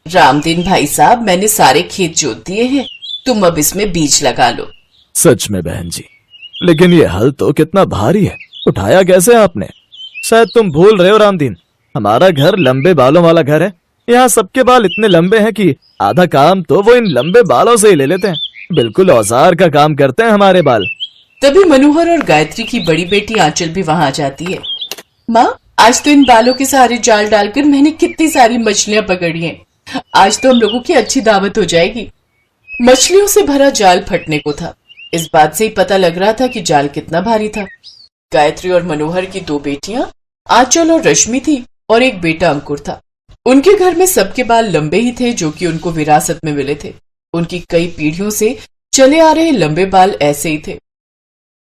रामदीन भाई साहब, मैंने सारे खेत जोत दिए हैं, तुम अब इसमें बीज लगा लो। सच में बहन जी, लेकिन ये हल तो कितना भारी है, उठाया कैसे आपने? शायद तुम भूल रहे हो रामदीन, हमारा घर लंबे बालों वाला घर है। यहाँ सबके बाल इतने लंबे हैं कि आधा काम तो वो इन लंबे बालों से ही ले लेते हैं। बिल्कुल औजार का काम करते हैं हमारे बाल। तभी मनोहर और गायत्री की बड़ी बेटी आंचल भी वहां आ जाती है। माँ, आज तो इन बालों के सहारे जाल डालकर मैंने कितनी सारी मछलियां पकड़ी हैं। आज तो हम लोगों की अच्छी दावत हो जाएगी। मछलियों से भरा जाल फटने को था। इस बात से ही पता लग रहा था कि जाल कितना भारी था। गायत्री और मनोहर की दो बेटियां आंचल और रश्मि थी और एक बेटा अंकुर था। उनके घर में सबके बाल लंबे ही थे, जो कि उनको विरासत में मिले थे। उनकी कई पीढ़ियों से चले आ रहे लंबे बाल ऐसे ही थे।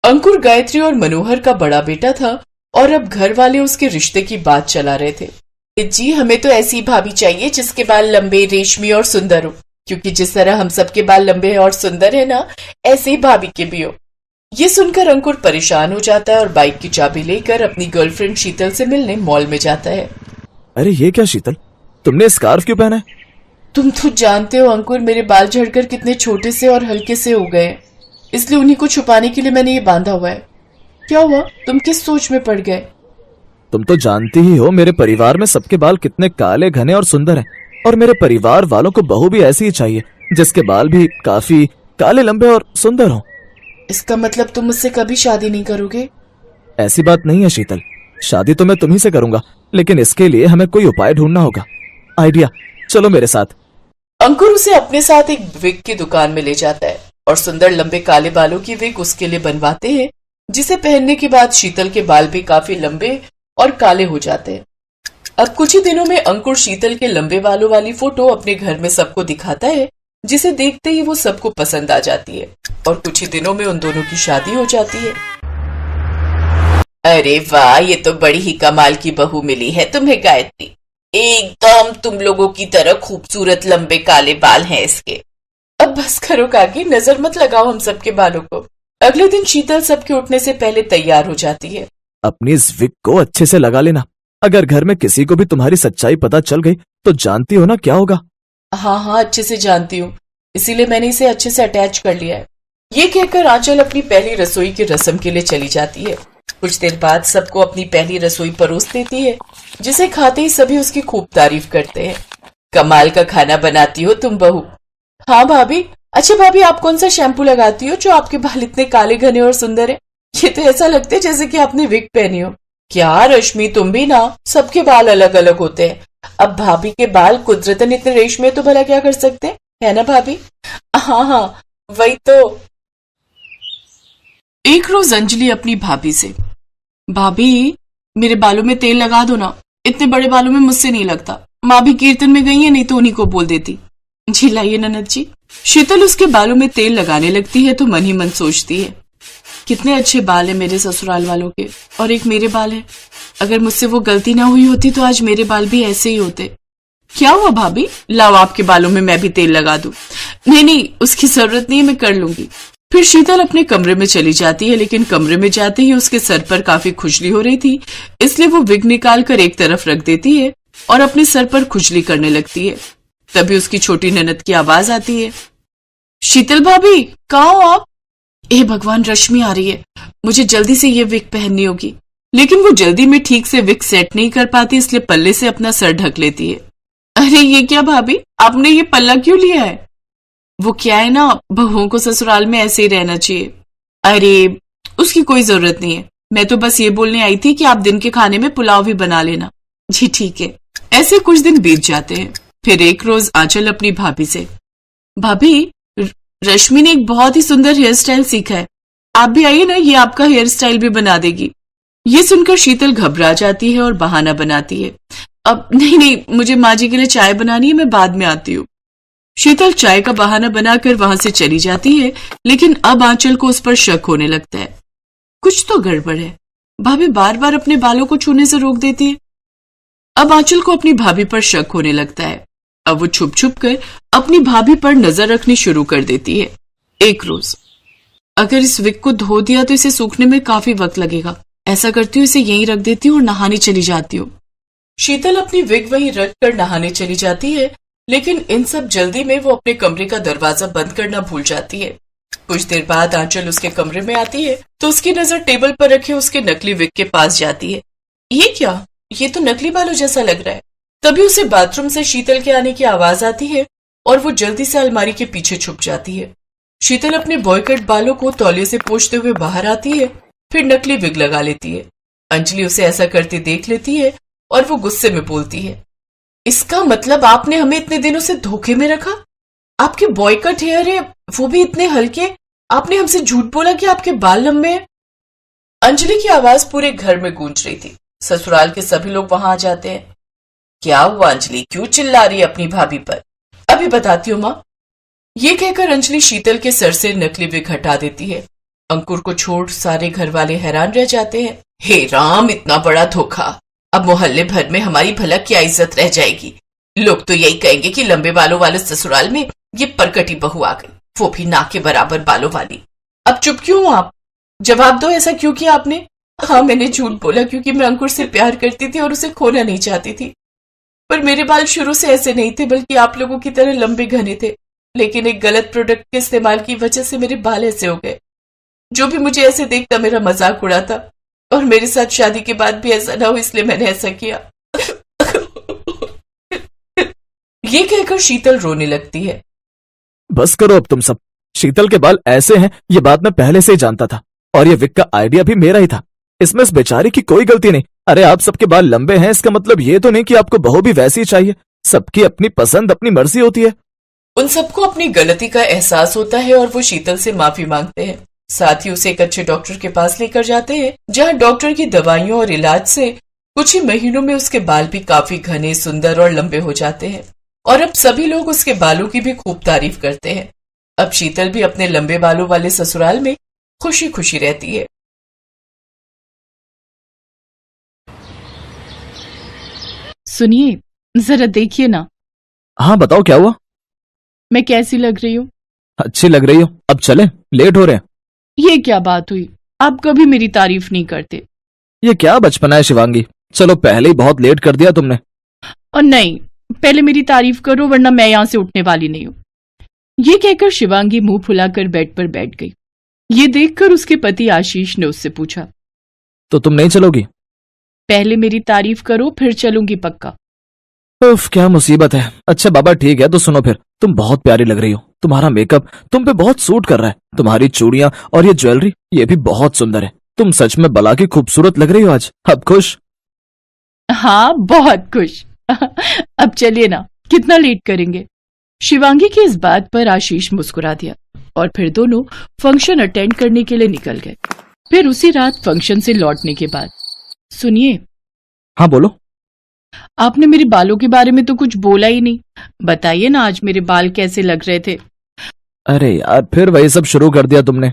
अंकुर गायत्री और मनोहर का बड़ा बेटा था और अब घर वाले उसके रिश्ते की बात चला रहे थे। जी, हमें तो ऐसी भाभी चाहिए जिसके बाल लंबे, रेशमी और सुंदर हो, क्योंकि जिस तरह हम सबके बाल लंबे और सुंदर है ना, ऐसे ही भाभी के भी हो। ये सुनकर अंकुर परेशान हो जाता है और बाइक की चाबी लेकर अपनी गर्लफ्रेंड शीतल से मिलने मॉल में जाता है। अरे ये क्या शीतल, तुमने स्कार्फ क्यों पहना है? तुम तो जानते हो अंकुर, मेरे बाल झड़कर कितने छोटे से और हल्के से हो गए, इसलिए उन्हीं को छुपाने के लिए मैंने ये बांधा हुआ है। क्या हुआ, तुम किस सोच में पड़ गए? तुम तो जानती ही हो मेरे परिवार में सबके बाल कितने काले, घने और सुंदर हैं, और मेरे परिवार वालों को बहू भी ऐसी ही चाहिए जिसके बाल भी काफी काले, लंबे और सुंदर हों। इसका मतलब तुम मुझसे कभी शादी नहीं करोगे? ऐसी बात नहीं है शीतल, शादी तो मैं तुम्ही से करूंगा, लेकिन इसके लिए हमें कोई उपाय ढूंढना होगा। आइडिया, चलो मेरे साथ। अंकुर उसे अपने साथ एक विग की दुकान में ले जाता है और सुंदर लंबे काले बालों की विग उसके लिए बनवाते हैं, जिसे पहनने के बाद शीतल के बाल भी काफी लंबे और काले हो जाते हैं। अब कुछ ही दिनों में अंकुर शीतल के लंबे बालों वाली फोटो अपने घर में सबको दिखाता है, जिसे देखते ही वो सबको पसंद आ जाती है और कुछ ही दिनों में उन दोनों की शादी हो जाती है। अरे वाह, ये तो बड़ी ही कमाल की बहू मिली है तुम्हें गायत्री। एकदम तुम लोगों की तरह खूबसूरत लंबे काले बाल हैं इसके। अब बस करो काकी, नजर मत लगाओ हम सबके बालों को। अगले दिन शीतल सबके उठने से पहले तैयार हो जाती है। अपनी इस विग को अच्छे से लगा लेना, अगर घर में किसी को भी तुम्हारी सच्चाई पता चल गई तो जानती हो ना क्या होगा। हाँ, अच्छे से जानती हूँ, इसीलिए मैंने इसे अच्छे से अटैच कर लिया है। ये कहकर आंचल अपनी पहली रसोई की रस्म के लिए चली जाती है। कुछ देर बाद सबको अपनी पहली रसोई परोस देती है, जिसे खाते ही सभी उसकी खूब तारीफ करते हैं। कमाल का खाना बनाती हो तुम बहू। हाँ भाभी। अच्छा भाभी, आप कौन सा शैम्पू लगाती हो जो आपके बाल इतने काले, घने और सुंदर है? ये तो ऐसा लगता है जैसे कि आपने विग पहनी हो। क्या रश्मि, तुम भी ना, सबके बाल अलग अलग होते हैं। अब भाभी के बाल कुदरतन इतने रेशमी है तो भला क्या कर सकते हैं, है ना भाभी? हाँ, वही तो। एक रोज अंजलि अपनी भाभी से, भाभी मेरे बालों में तेल लगा दो ना, इतने बड़े बालों में मुझसे नहीं लगता। माँ भी कीर्तन में गई है, नहीं तो उन्हीं को बोल देती। जी लाइए ननद जी। शीतल उसके बालों में तेल लगाने लगती है तो मन ही मन सोचती है, कितने अच्छे बाल है मेरे ससुराल वालों के, और एक मेरे बाल है। अगर मुझसे वो गलती ना हुई होती तो आज मेरे बाल भी ऐसे ही होते। क्या हुआ भाभी, लाओ आपके बालों में मैं भी तेल लगा दूं। नहीं, उसकी जरूरत नहीं है, मैं कर लूंगी। फिर शीतल अपने कमरे में चली जाती है, लेकिन कमरे में जाते ही उसके सर पर काफी खुजली हो रही थी, इसलिए वो विग निकाल कर एक तरफ रख देती है और अपने सर पर खुजली करने लगती है। तभी उसकी छोटी ननद की आवाज आती है, शीतल भाभी कहाँ हो आप? ए भगवान, रश्मि आ रही है, मुझे जल्दी से ये विग पहननी होगी। लेकिन वो जल्दी में ठीक से विग सेट नहीं कर पाती, इसलिए पल्ले से अपना सर ढक लेती है। अरे ये क्या भाभी, आपने ये पल्ला क्यों लिया है? वो क्या है ना, बहुओं को ससुराल में ऐसे ही रहना चाहिए। अरे उसकी कोई जरूरत नहीं है, मैं तो बस ये बोलने आई थी कि आप दिन के खाने में पुलाव भी बना लेना। जी ठीक है। ऐसे कुछ दिन बीत जाते हैं। फिर एक रोज आंचल अपनी भाभी से, भाभी रश्मि ने एक बहुत ही सुंदर हेयर स्टाइल सीखा है, आप भी आइए ना, ये आपका हेयर स्टाइल भी बना देगी। ये सुनकर शीतल घबरा जाती है और बहाना बनाती है, अब नहीं, मुझे माँ जी के लिए चाय बनानी है, मैं बाद में आती हूँ। शीतल चाय का बहाना बनाकर वहां से चली जाती है, लेकिन अब आंचल को उस पर शक होने लगता है, कुछ तो गड़बड़ है। भाभी बार बार अपने बालों को छूने से रोक देती है। अब आंचल को अपनी भाभी पर शक होने लगता है। अब वो छुप छुप कर अपनी भाभी पर नजर रखनी शुरू कर देती है। एक रोज, अगर इस विग को धो दिया तो इसे सूखने में काफी वक्त लगेगा, ऐसा करती हूँ इसे यहीं रख देती हूँ और नहाने चली जाती हूँ। शीतल अपनी विग वहीं रख कर नहाने चली जाती है लेकिन इन सब जल्दी में वो अपने कमरे का दरवाजा बंद करना भूल जाती है। कुछ देर बाद आंचल उसके कमरे में आती है तो उसकी नजर टेबल पर रखे उसके नकली विग के पास जाती है। ये क्या, ये तो नकली बालों जैसा लग रहा है। तभी उसे बाथरूम से शीतल के आने की आवाज आती है और वो जल्दी से अलमारी के पीछे छुप जाती है। शीतल अपने बॉयकट बालों को तौलिए से पोंछते हुए बाहर आती है, फिर नकली विग लगा लेती है। अंजलि उसे ऐसा करते देख लेती है और वो गुस्से में बोलती है, इसका मतलब आपने हमें इतने दिनों से धोखे में रखा? आपके बॉयकट हेयर है, वो भी इतने हल्के। आपने हमसे झूठ बोला कि आपके बाल लंबे हैं। अंजलि की आवाज पूरे घर में गूंज रही थी। ससुराल के सभी लोग वहां आ जाते हैं। क्या हुआ अंजलि, क्यों चिल्ला रही है अपनी भाभी पर? अभी बताती हूँ माँ। ये कहकर अंजलि शीतल के सर से नकली विग हटा देती है। अंकुर को छोड़ सारे घर वाले हैरान रह जाते हैं। हे राम, इतना बड़ा धोखा! अब मोहल्ले भर में हमारी भला क्या इज्जत रह जाएगी? लोग तो यही कहेंगे कि लंबे बालों वाले ससुराल में ये परकटी बहू आ गई, वो भी नाक के बराबर बालों वाली। अब चुप क्यों आप? जवाब दो, ऐसा क्यों किया आपने? हाँ, मैंने झूठ बोला क्योंकि मैं अंकुर से प्यार करती थी और उसे खोना नहीं चाहती थी। पर मेरे बाल शुरू से ऐसे नहीं थे, बल्कि आप लोगों की तरह लंबे घने थे। लेकिन एक गलत प्रोडक्ट के इस्तेमाल की वजह से मेरे बाल ऐसे हो गए। जो भी मुझे ऐसे देखता मेरा मजाक उड़ाता, और मेरे साथ शादी के बाद भी ऐसा ना हो, इसलिए मैंने ऐसा किया। ये कहकर शीतल रोने लगती है। बस करो अब तुम सब। शीतल के बाल ऐसे हैं ये बात मैं पहले से ही जानता था, और ये विग का आइडिया भी मेरा ही था। इसमें इस बेचारी की कोई गलती नहीं। अरे आप सबके बाल लंबे हैं, इसका मतलब ये तो नहीं कि आपको बहू भी वैसी ही चाहिए। सबकी अपनी पसंद, अपनी मर्जी होती है। उन सबको अपनी गलती का एहसास होता है और वो शीतल से माफी मांगते हैं। साथ ही उसे एक अच्छे डॉक्टर के पास लेकर जाते हैं, जहां डॉक्टर की दवाइयों और इलाज से कुछ ही महीनों में उसके बाल भी काफी घने, सुंदर और लंबे हो जाते हैं। और अब सभी लोग उसके बालों की भी खूब तारीफ करते हैं। अब शीतल भी अपने लंबे बालों वाले ससुराल में खुशी खुशी रहती है। सुनिए, जरा देखिए ना। हाँ बताओ, क्या हुआ? मैं कैसी लग रही हूँ? अच्छी लग रही हो। अब चले, लेट हो रहे हैं। ये क्या बात हुई? आप कभी मेरी तारीफ नहीं करते। ये क्या बचपना है शिवांगी, चलो पहले ही बहुत लेट कर दिया तुमने। और नहीं, पहले मेरी तारीफ करो वरना मैं यहाँ से उठने वाली नहीं हूँ। ये कहकर शिवांगी मुंह फुलाकर बेड पर बैठ गई। ये देखकर उसके पति आशीष ने उससे पूछा, तो तुम नहीं चलोगी? पहले मेरी तारीफ करो फिर चलूंगी पक्का। उफ, क्या मुसीबत है। अच्छा बाबा ठीक है, तो सुनो फिर। तुम बहुत प्यारी लग रही हो। तुम्हारा मेकअप तुम पे बहुत सूट कर रहा है। तुम्हारी चूड़ियां और ये ज्वेलरी, ये भी बहुत सुंदर है। तुम सच में बला की खूबसूरत लग रही हो आज। अब खुश? हाँ, बहुत खुश। अब चलिए ना, कितना लेट करेंगे? शिवांगी की इस बात पर आशीष मुस्कुरा दिया और फिर दोनों फंक्शन अटेंड करने के लिए निकल गए। फिर उसी रात फंक्शन से लौटने के बाद, सुनिए। हाँ बोलो। आपने मेरे बालों के बारे में तो कुछ बोला ही नहीं। बताइए ना आज मेरे बाल कैसे लग रहे थे? अरे यार, फिर वही सब शुरू कर दिया तुमने।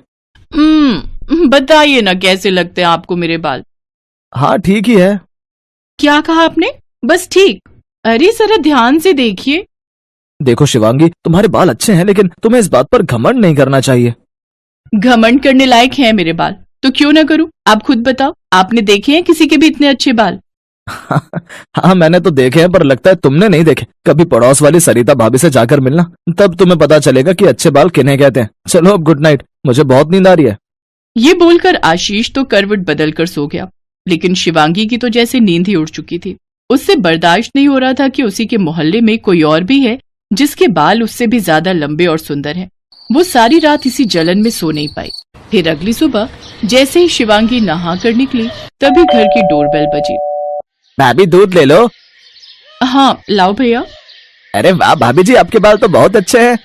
बताइए ना कैसे लगते हैं आपको मेरे बाल? हाँ ठीक ही है। क्या कहा आपने? बस ठीक? अरे जरा ध्यान से देखिए। देखो शिवांगी, तुम्हारे बाल अच्छे हैं, लेकिन तुम्हें इस बात पर घमंड नहीं करना चाहिए। घमंड करने लायक हैं मेरे बाल, तो क्यों ना करूं? आप खुद बताओ, आपने देखे हैं किसी के भी इतने अच्छे बाल? हाँ मैंने तो देखे हैं, पर लगता है तुमने नहीं देखे। कभी पड़ोस वाली सरिता भाभी से जाकर मिलना, तब तुम्हें पता चलेगा कि अच्छे बाल किन्हें कहते हैं। चलो अब गुड नाइट, मुझे बहुत नींद आ रही है। ये बोलकर आशीष तो करवट बदल कर सो गया, लेकिन शिवांगी की तो जैसे नींद ही उड़ चुकी थी। उससे बर्दाश्त नहीं हो रहा था कि उसी के मोहल्ले में कोई और भी है जिसके बाल उससे भी ज्यादा लंबे और सुंदर हैं। वो सारी रात इसी जलन में सो नहीं पाई। फिर अगली सुबह जैसे ही शिवांगी नहा कर निकली, तभी घर की डोरबेल बजी। भाभी दूध ले लो। हाँ लाओ भैया। अरे वाह भाभी जी, आपके बाल तो बहुत अच्छे हैं।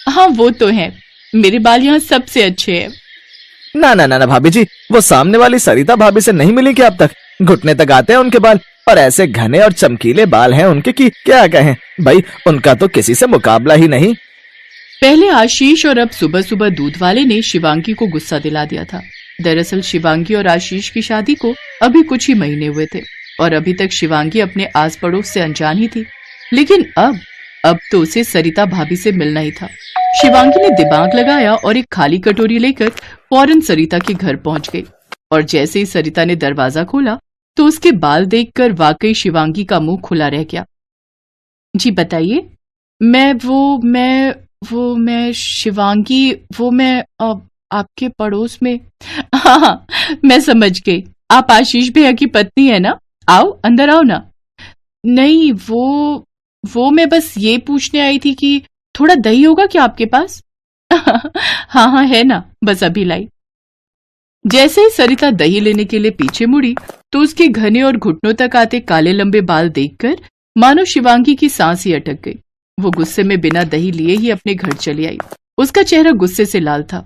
हाँ वो तो है, मेरे बाल यहाँ सबसे अच्छे हैं। ना ना ना ना भाभी जी, वो सामने वाली सरिता भाभी से नहीं मिली क्या अब तक? घुटने तक आते हैं उनके बाल, और ऐसे घने और चमकीले बाल हैं उनके कि क्या कहें। भाई उनका तो किसी से मुकाबला ही नहीं। पहले आशीष और अब सुबह सुबह दूध वाले ने शिवांगी को गुस्सा दिला दिया था। दरअसल शिवांगी और आशीष की शादी को अभी कुछ ही महीने हुए थे और अभी तक शिवांगी अपने आस पड़ोस से अनजान ही थी। लेकिन अब तो उसे सरिता भाभी से मिलना ही था। शिवांगी ने दिमाग लगाया और एक खाली कटोरी लेकर फौरन सरिता के घर पहुंच गई। और जैसे ही सरिता ने दरवाजा खोला तो उसके बाल देखकर वाकई शिवांगी का मुंह खुला रह गया। जी बताइए। मैं शिवांगी, आपके पड़ोस में। हाँ, मैं समझ गई, आप आशीष भैया की पत्नी है ना? आओ, अंदर आओ ना। नहीं, वो मैं बस ये पूछने आई थी कि थोड़ा दही होगा क्या आपके पास? हाँ, है ना, बस अभी लाई। जैसे ही सरिता दही लेने के लिए पीछे मुड़ी तो उसके घने और घुटनों तक आते काले लंबे बाल देखकर मानो शिवांगी की सांस ही अटक गई। वो गुस्से में बिना दही लिए ही अपने घर चली आई। उसका चेहरा गुस्से से लाल था।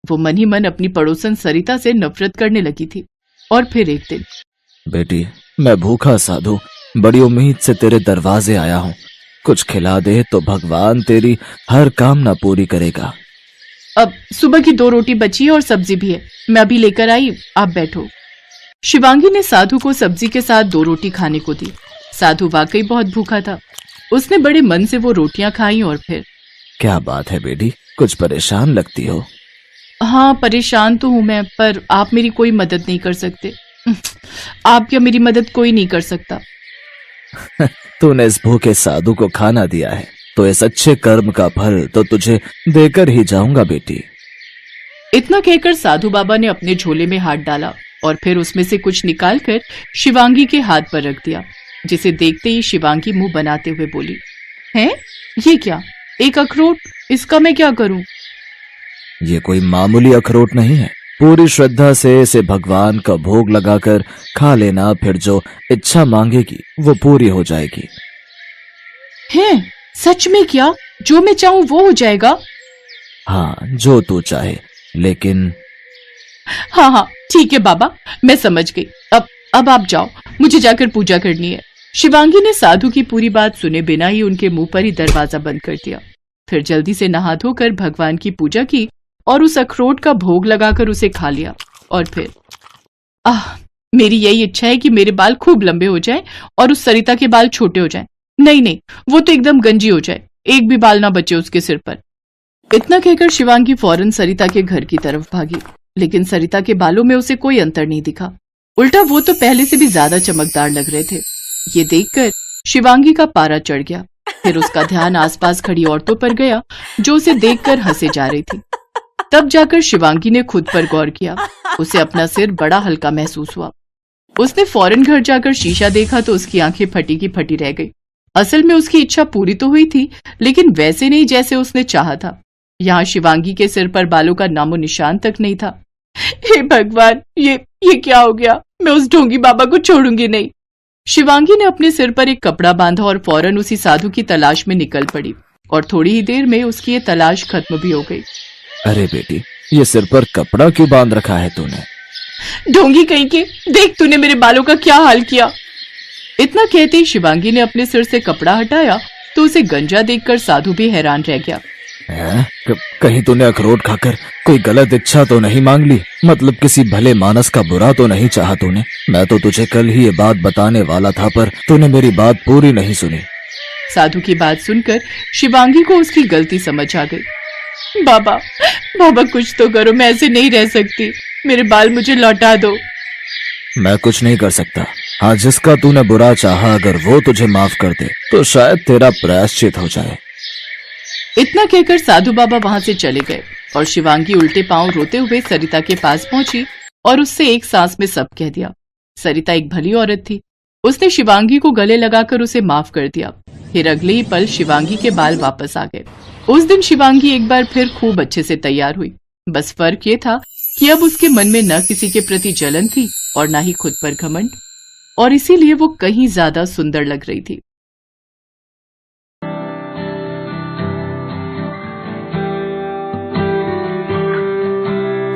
वो मन ही मन अपनी पड़ोसन सरिता से नफरत करने लगी थी। और फिर एक दिन, बेटी, मैं भूखा साधु बड़ी उम्मीद से तेरे दरवाजे आया हूँ। कुछ खिला दे तो भगवान तेरी हर कामना पूरी करेगा। अब सुबह की 2 रोटी बची है और सब्जी भी है, मैं अभी लेकर आई, आप बैठो। शिवांगी ने साधु को सब्जी के साथ 2 रोटी खाने को दी। साधु वाकई बहुत भूखा था। उसने बड़े मन से वो रोटियां खाई और फिर, क्या बात है बेटी, कुछ परेशान लगती हो? हाँ, परेशान तो हूं मैं, पर आप मेरी कोई मदद नहीं कर सकते। आप क्या मेरी मदद कोई नहीं कर सकता। तूने इस भूखे साधु को खाना दिया है तो इस अच्छे कर्म का फल तो तुझे देकर ही जाऊंगा बेटी। इतना कहकर साधु बाबा ने अपने झोले में हाथ डाला और फिर उसमें से कुछ निकालकर शिवांगी के हाथ पर रख दिया, जिसे देखते ही शिवांगी मुंह बनाते हुए बोली, हैं? ये क्या? एक अखरोट, इसका मैं क्या करूं? ये कोई मामूली अखरोट नहीं है। पूरी श्रद्धा से इसे भगवान का भोग लगाकर खा लेना, फिर जो इच्छा मांगेगी वो पूरी हो जाएगी। हैं? सच में क्या? जो मैं चाहूं वो हो जाएगा? हाँ, जो तू चाहे, लेकिन हाँ, ठीक है बाबा, मैं समझ गई। अब आप जाओ, मुझे जाकर पूजा करनी है। शिवांगी ने साधु की पूरी बात सुने बिना ही उनके मुंह पर ही दरवाजा बंद कर दिया। फिर जल्दी से नहा धोकर भगवान की पूजा की और उस अखरोट का भोग लगाकर उसे खा लिया। और फिर, मेरी यही इच्छा है कि मेरे बाल खूब लंबे हो जाएं और उस सरिता के बाल छोटे हो जाएं। नहीं, वो तो एकदम गंजी हो जाए, एक भी बाल ना बचे उसके सिर पर। इतना कहकर शिवांगी फौरन सरिता के घर की तरफ भागी, लेकिन सरिता के बालों में उसे कोई अंतर नहीं दिखा। उल्टा वो तो पहले से भी ज्यादा चमकदार लग रहे थे। ये देखकर शिवांगी का पारा चढ़ गया। फिर उसका ध्यान आसपास खड़ी औरतों पर गया जो उसे देखकर हंसे जा रही थी। तब जाकर शिवांगी ने खुद पर गौर किया। उसे अपना सिर बड़ा हल्का महसूस हुआ। उसने फौरन घर जाकर शीशा देखा तो उसकी आंखें फटी की फटी रह गई। असल में उसकी इच्छा पूरी तो हुई थी, लेकिन वैसे नहीं जैसे उसने चाहा था। यहाँ शिवांगी के सिर पर बालों का नामो निशान तक नहीं था। हे भगवान, ये क्या हो गया? मैं उस ढोंगी बाबा को छोड़ूंगी नहीं। शिवांगी ने अपने सिर पर एक कपड़ा बांधा और फौरन उसी साधु की तलाश में निकल पड़ी और थोड़ी ही देर में उसकी ये तलाश खत्म भी हो गई। अरे बेटी, ये सिर पर कपड़ा क्यों बांध रखा है तूने? ढोंगी कहीं के, देख तूने मेरे बालों का क्या हाल किया। इतना कहते ही शिवांगी ने अपने सिर से कपड़ा हटाया तो उसे गंजा देखकर साधु भी हैरान रह गया। कहीं तूने अखरोट खाकर कोई गलत इच्छा तो नहीं मांग ली? मतलब किसी भले मानस का बुरा तो नहीं चाहा तूने? मैं तो तुझे कल ही ये बात बताने वाला था, पर तूने मेरी बात पूरी नहीं सुनी। साधु की बात सुनकर शिवांगी को उसकी गलती समझ आ गई। बाबा कुछ तो करो, मैं ऐसे नहीं रह सकती। मेरे बाल मुझे लौटा दो। मैं कुछ नहीं कर सकता। हाँ, जिसका तूने बुरा चाहा अगर वो तुझे माफ कर दे तो शायद तेरा प्रायश्चित हो जाए। इतना कहकर साधु बाबा वहां से चले गए और शिवांगी उल्टे पांव रोते हुए सरिता के पास पहुंची और उससे एक सांस में सब कह दिया। सरिता एक भली औरत थी। उसने शिवांगी को गले लगाकर उसे माफ कर दिया। फिर अगले ही पल शिवांगी के बाल वापस आ गए। उस दिन शिवांगी एक बार फिर खूब अच्छे से तैयार हुई। बस फर्क ये था कि अब उसके मन में न किसी के प्रति जलन थी और न ही खुद पर घमंड, और इसीलिए वो कहीं ज्यादा सुंदर लग रही थी।